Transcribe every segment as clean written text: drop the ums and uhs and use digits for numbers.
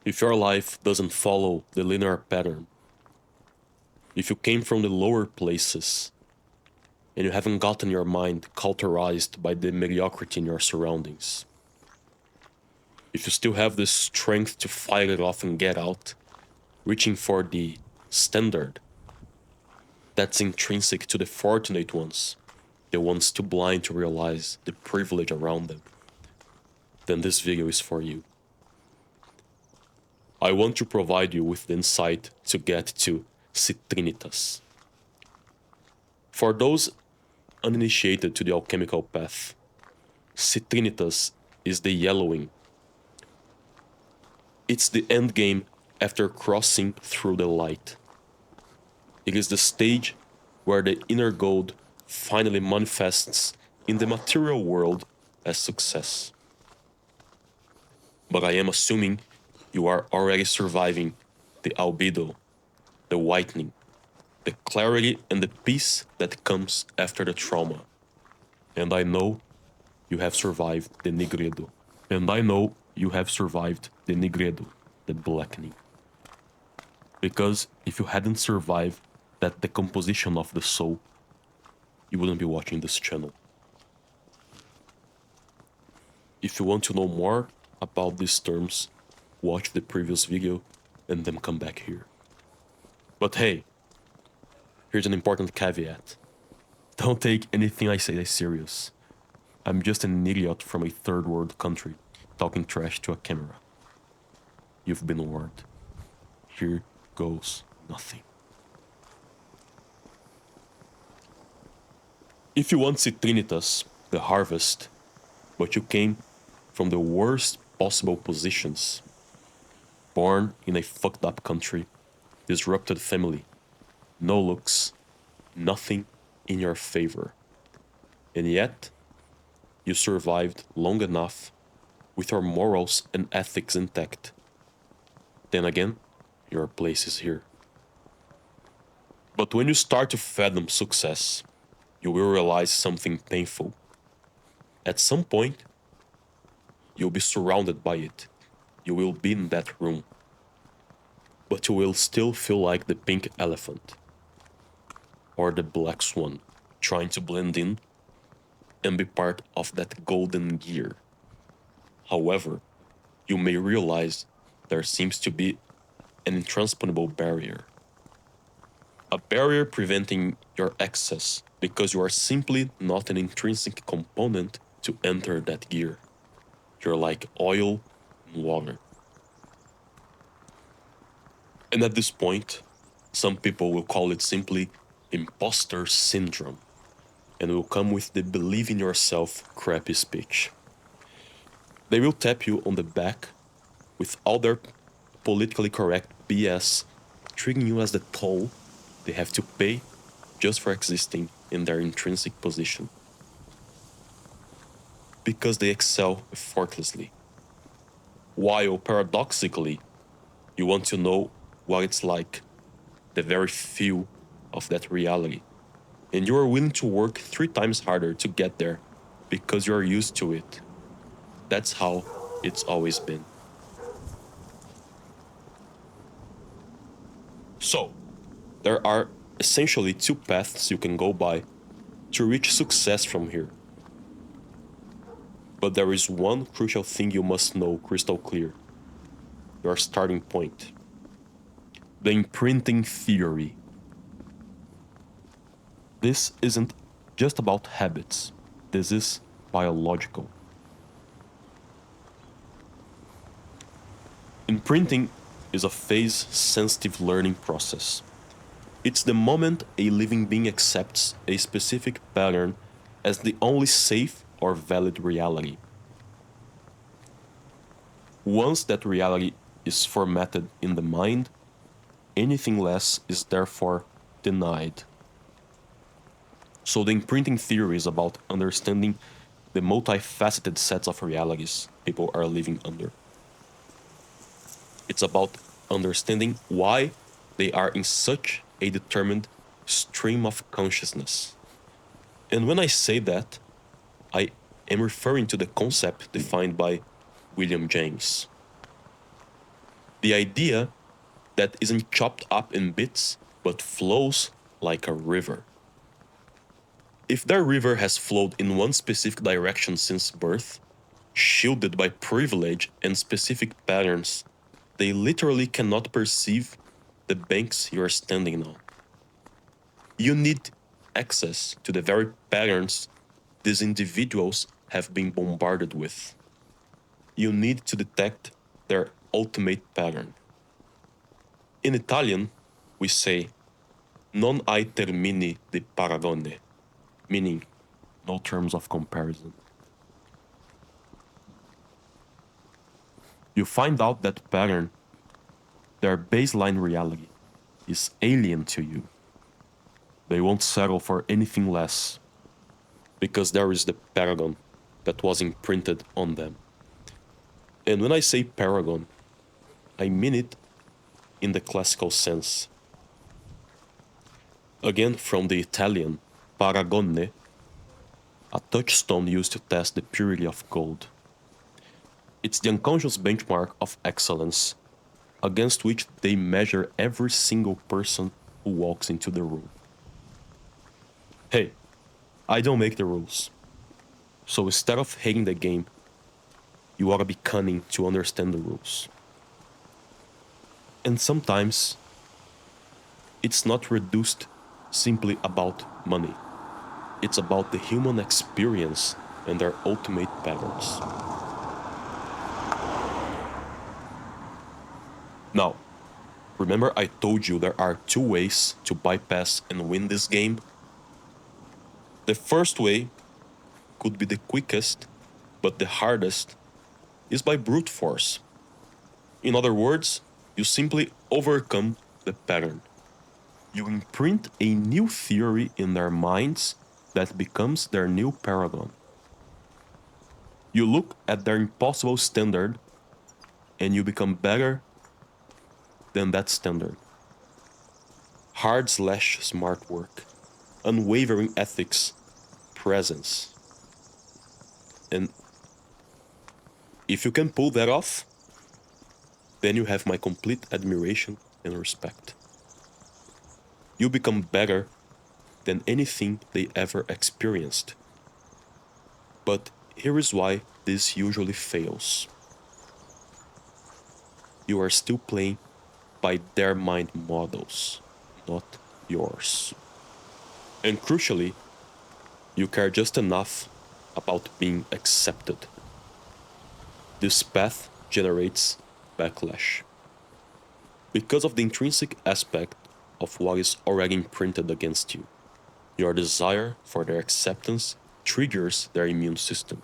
If your life doesn't follow the linear pattern, if you came from the lower places, and you haven't gotten your mind cauterized by the mediocrity in your surroundings, if you still have the strength to fight it off and get out, reaching for the standard that's intrinsic to the fortunate ones, the ones too blind to realize the privilege around them, then this video is for you. I want to provide you with the insight to get to Citrinitas. For those uninitiated to the alchemical path, Citrinitas is the yellowing. It's the endgame after crossing through the light. It is the stage where the inner gold finally manifests in the material world as success. But I am assuming you are already surviving the Albedo, the Whitening, the clarity and the peace that comes after the trauma. And I know you have survived the Nigredo. And I know you have survived the Nigredo, the Blackening. Because if you hadn't survived that decomposition of the soul, you wouldn't be watching this channel. If you want to know more about these terms, watch the previous video and then come back here. But hey, here's an important caveat. Don't take anything I say as serious. I'm just an idiot from a third world country talking trash to a camera. You've been warned. Here goes nothing. If you want Citrinitas, the harvest, but you came from the worst possible positions, born in a fucked up country, disrupted family, no looks, nothing in your favor, and yet you survived long enough with your morals and ethics intact, then again, your place is here. But when you start to fathom success, you will realize something painful. At some point, you'll be surrounded by it. You will be in that room. But you will still feel like the pink elephant or the black swan trying to blend in and be part of that golden gear. However, you may realize there seems to be an intransponable barrier. A barrier preventing your access because you are simply not an intrinsic component to enter that gear. You're like oil and water. And at this point, some people will call it simply Imposter Syndrome, and will come with the believe in yourself crappy speech. They will tap you on the back with all their politically correct BS, treating you as the toll they have to pay just for existing in their intrinsic position. Because they excel effortlessly. While paradoxically, you want to know what it's like, the very feel of that reality. And you are willing to work 3 times harder to get there because you are used to it. That's how it's always been. So, there are essentially 2 paths you can go by to reach success from here. But there is one crucial thing you must know crystal clear. Your starting point. The Imprinting Theory. This isn't just about habits. This is biological. Imprinting is a phase-sensitive learning process. It's the moment a living being accepts a specific pattern as the only safe or valid reality. Once that reality is formatted in the mind, anything less is therefore denied. So the imprinting theory is about understanding the multifaceted sets of realities people are living under. It's about understanding why they are in such a determined stream of consciousness. And when I say that, I am referring to the concept defined by William James. The idea that isn't chopped up in bits, but flows like a river. If their river has flowed in one specific direction since birth, shielded by privilege and specific patterns, they literally cannot perceive the banks you are standing on. You need access to the very patterns these individuals have been bombarded with. You need to detect their ultimate pattern. In Italian, we say non hai termini di paragone, meaning no terms of comparison. You find out that pattern, their baseline reality, is alien to you. They won't settle for anything less, because there is the paragon that was imprinted on them. And when I say paragon, I mean it in the classical sense. Again, from the Italian paragone, a touchstone used to test the purity of gold. It's the unconscious benchmark of excellence against which they measure every single person who walks into the room. Hey, I don't make the rules. So instead of hating the game, you ought to be cunning to understand the rules. And sometimes, it's not reduced simply about money. It's about the human experience and their ultimate patterns. Now, remember I told you there are two ways to bypass and win this game? The first way could be the quickest, but the hardest is by brute force. In other words, you simply overcome the pattern. You imprint a new theory in their minds that becomes their new paragon. You look at their impossible standard and you become better than that standard. Hard/smart work, unwavering ethics, presence. And if you can pull that off, then you have my complete admiration and respect. You become better than anything they ever experienced. But here is why this usually fails. You are still playing by their mind models, not yours. And crucially, you care just enough about being accepted. This path generates backlash. Because of the intrinsic aspect of what is already imprinted against you, your desire for their acceptance triggers their immune system.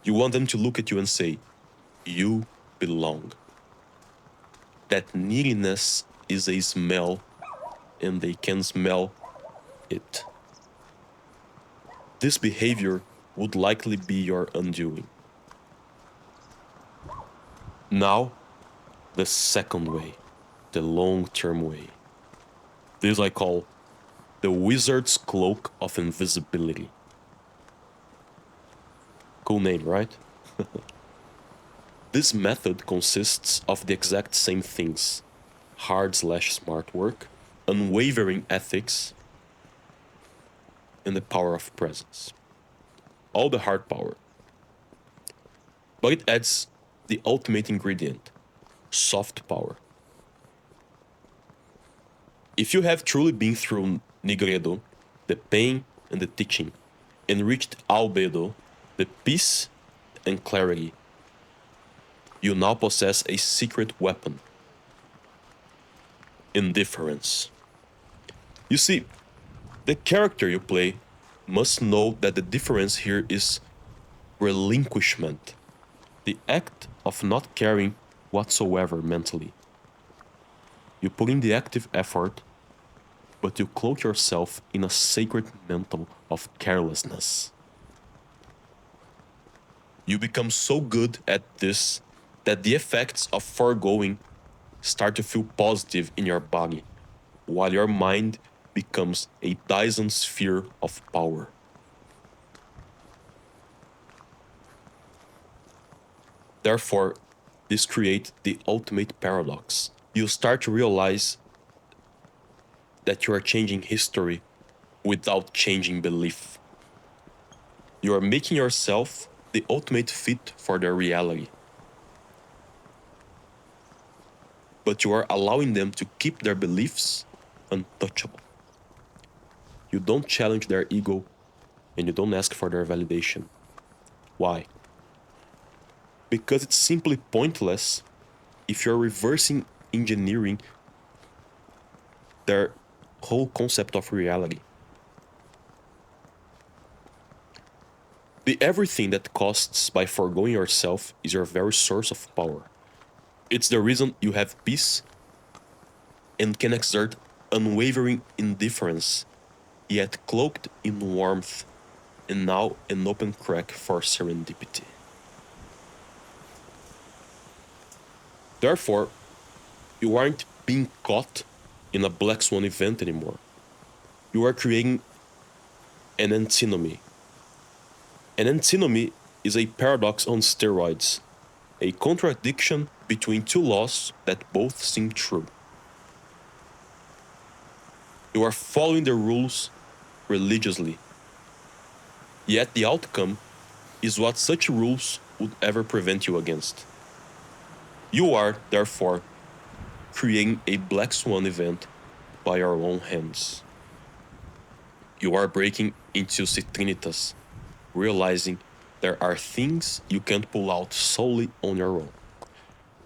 You want them to look at you and say, "You belong." That neediness is a smell, and they can smell it. This behavior would likely be your undoing. Now, the second way, the long-term way. This I call the wizard's cloak of invisibility. Cool name, right? This method consists of the exact same things: hard/smart work, unwavering ethics, and the power of presence. All the hard power. But it adds the ultimate ingredient: soft power. If you have truly been through Nigredo, the pain and the teaching, and reached Albedo, the peace and clarity, you now possess a secret weapon: indifference. You see, the character you play must know that the difference here is relinquishment, the act of not caring whatsoever mentally. You put in the active effort, but you cloak yourself in a sacred mantle of carelessness. You become so good at this that the effects of foregoing start to feel positive in your body, while your mind becomes a Dyson sphere of power. Therefore, This creates the ultimate paradox. You start to realize that you are changing history without changing belief. You are making yourself the ultimate fit for their reality. But you are allowing them to keep their beliefs untouchable. You don't challenge their ego and you don't ask for their validation. Why? Because it's simply pointless if you're reversing engineering their whole concept of reality. The everything that costs by foregoing yourself is your very source of power. It's the reason you have peace and can exert unwavering indifference, yet cloaked in warmth and now an open crack for serendipity. Therefore, you aren't being caught in a black swan event anymore. You are creating an antinomy. An antinomy is a paradox on steroids, a contradiction between two laws that both seem true. You are following the rules religiously, yet the outcome is what such rules would ever prevent you against. You are, therefore, creating a black swan event by your own hands. You are breaking into Citrinitas, realizing there are things you can't pull out solely on your own.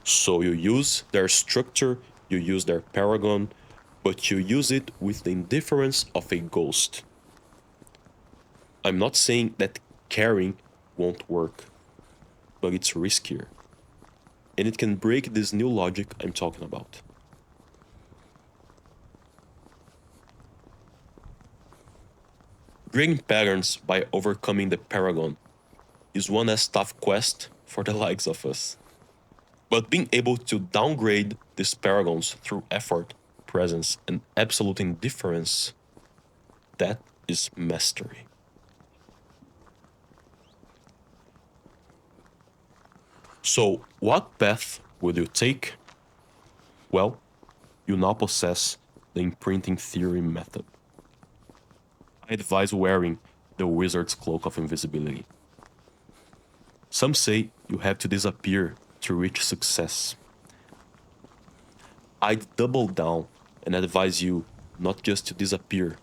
So you use their structure, you use their paragon, but you use it with the indifference of a ghost. I'm not saying that caring won't work, but it's riskier. And it can break this new logic I'm talking about. Breaking patterns by overcoming the Paragon is one as tough quest for the likes of us. But being able to downgrade these paragons through effort, presence, and absolute indifference, that is mastery. So, what path will you take? Well, you now possess the Imprinting Theory method. I advise wearing the Wizard's Cloak of Invisibility. Some say you have to disappear to reach success. I'd double down and advise you not just to disappear,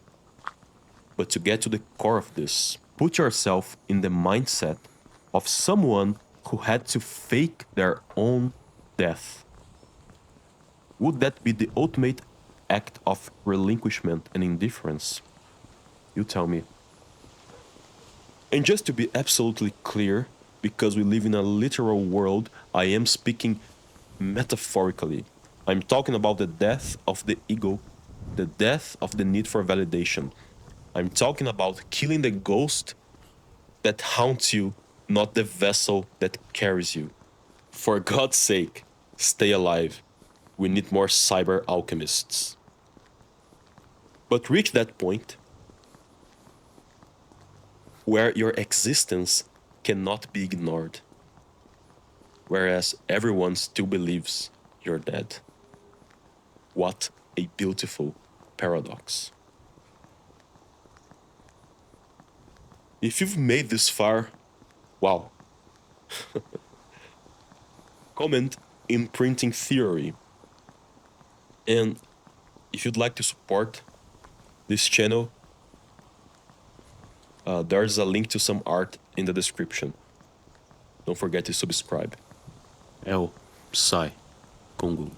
but to get to the core of this. Put yourself in the mindset of someone who had to fake their own death. Would that be the ultimate act of relinquishment and indifference? You tell me. And just to be absolutely clear, because we live in a literal world, I am speaking metaphorically. I'm talking about the death of the ego, the death of the need for validation. I'm talking about killing the ghost that haunts you, not the vessel that carries you. For God's sake, stay alive. We need more cyber alchemists. But reach that point where your existence cannot be ignored, whereas everyone still believes you're dead. What a beautiful paradox. If you've made this far, wow. Comment Imprinting Theory. And if you'd like to support this channel, there's a link to some art in the description. Don't forget to subscribe. El Sai Congo.